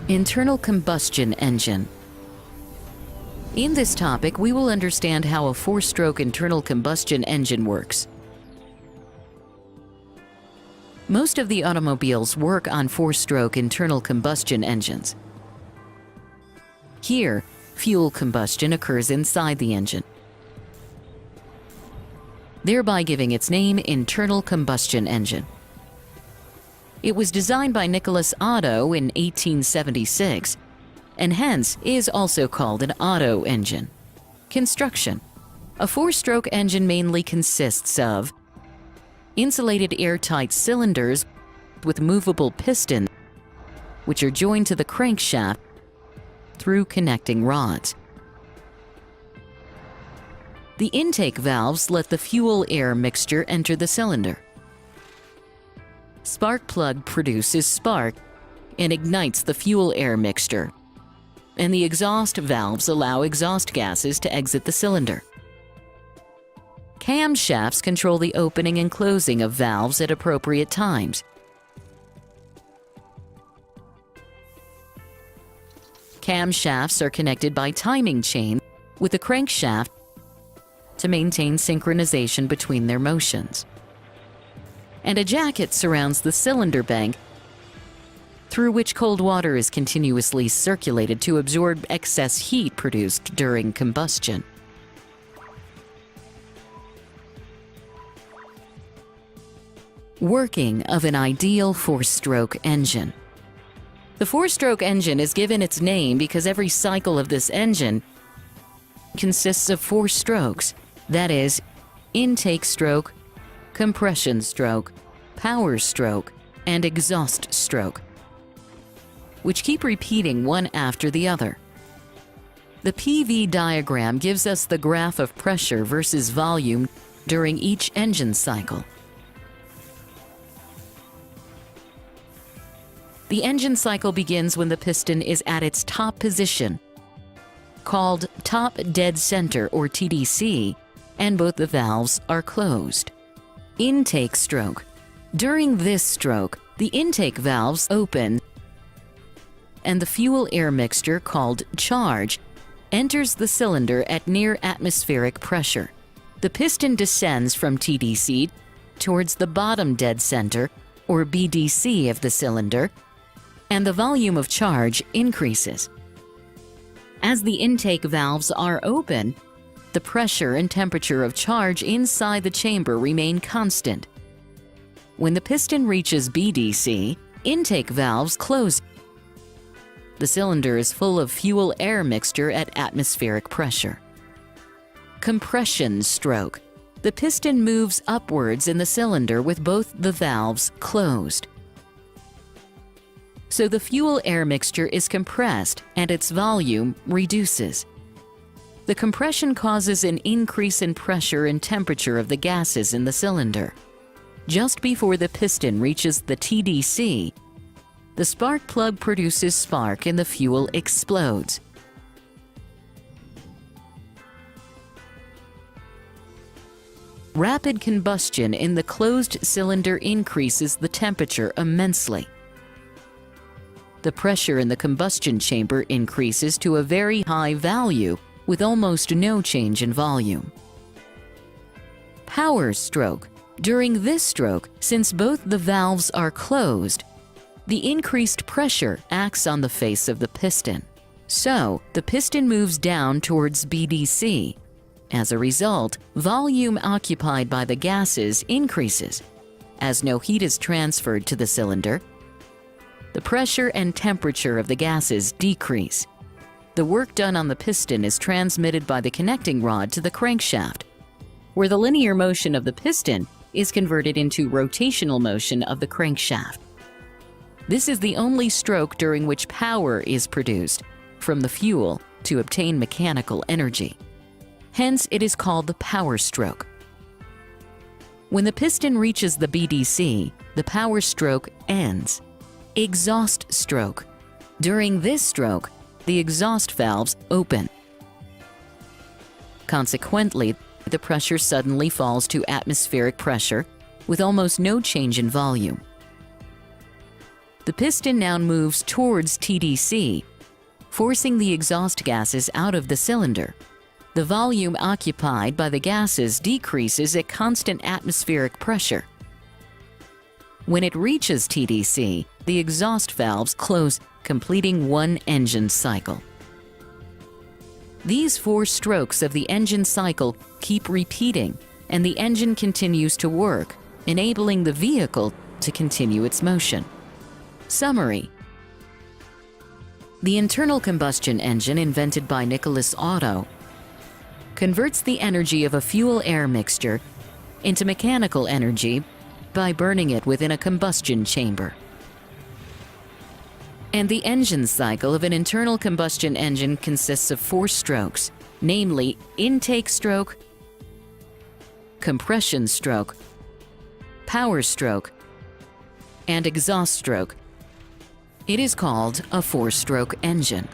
Internal combustion engine. In this topic, we will understand how a four-stroke internal combustion engine works. Most of the automobiles work on four-stroke internal combustion engines. Here, fuel combustion occurs inside the engine, thereby giving its name internal combustion engine. It was designed by Nicholas Otto in 1876, and hence is also called an Otto engine. Construction. A four-stroke engine mainly consists of insulated airtight cylinders with movable pistons, which are joined to the crankshaft through connecting rods. The intake valves let the fuel-air mixture enter the cylinder. Spark plug produces spark and ignites the fuel-air mixture, and the exhaust valves allow exhaust gases to exit the cylinder. Camshafts control the opening and closing of valves at appropriate times. Camshafts are connected by timing chain with the crankshaft to maintain synchronization between their motions. And a jacket surrounds the cylinder bank through which cold water is continuously circulated to absorb excess heat produced during combustion. Working of an ideal four-stroke engine. The four-stroke engine is given its name because every cycle of this engine consists of four strokes, that is, intake stroke, compression stroke, power stroke, and exhaust stroke, which keep repeating one after the other. The PV diagram gives us the graph of pressure versus volume during each engine cycle. The engine cycle begins when the piston is at its top position, called top dead center or TDC, and both the valves are closed. Intake stroke. During this stroke, the intake valves open and the fuel-air mixture called charge enters the cylinder at near atmospheric pressure. The piston descends from TDC towards the bottom dead center or BDC of the cylinder, and the volume of charge increases. As the intake valves are open, the pressure and temperature of charge inside the chamber remain constant. When the piston reaches BDC, intake valves close. The cylinder is full of fuel-air mixture at atmospheric pressure. Compression stroke. The piston moves upwards in the cylinder with both the valves closed. So the fuel-air mixture is compressed and its volume reduces. The compression causes an increase in pressure and temperature of the gases in the cylinder. Just before the piston reaches the TDC, the spark plug produces spark and the fuel explodes. Rapid combustion in the closed cylinder increases the temperature immensely. The pressure in the combustion chamber increases to a very high value with almost no change in volume. Power stroke. During this stroke, since both the valves are closed, the increased pressure acts on the face of the piston. So, the piston moves down towards BDC. As a result, volume occupied by the gases increases. As no heat is transferred to the cylinder, the pressure and temperature of the gases decrease. The work done on the piston is transmitted by the connecting rod to the crankshaft, where the linear motion of the piston is converted into rotational motion of the crankshaft. This is the only stroke during which power is produced from the fuel to obtain mechanical energy. Hence, it is called the power stroke. When the piston reaches the BDC, the power stroke ends. Exhaust stroke. During this stroke, the exhaust valves open. Consequently, the pressure suddenly falls to atmospheric pressure with almost no change in volume. The piston now moves towards TDC, forcing the exhaust gases out of the cylinder. The volume occupied by the gases decreases at constant atmospheric pressure. When it reaches TDC, the exhaust valves close, completing one engine cycle. These 4 strokes of the engine cycle keep repeating, and the engine continues to work, enabling the vehicle to continue its motion. Summary: the internal combustion engine invented by Nicholas Otto converts the energy of a fuel-air mixture into mechanical energy by burning it within a combustion chamber. And the engine cycle of an internal combustion engine consists of 4 strokes, namely intake stroke, compression stroke, power stroke, and exhaust stroke. It is called a 4-stroke engine.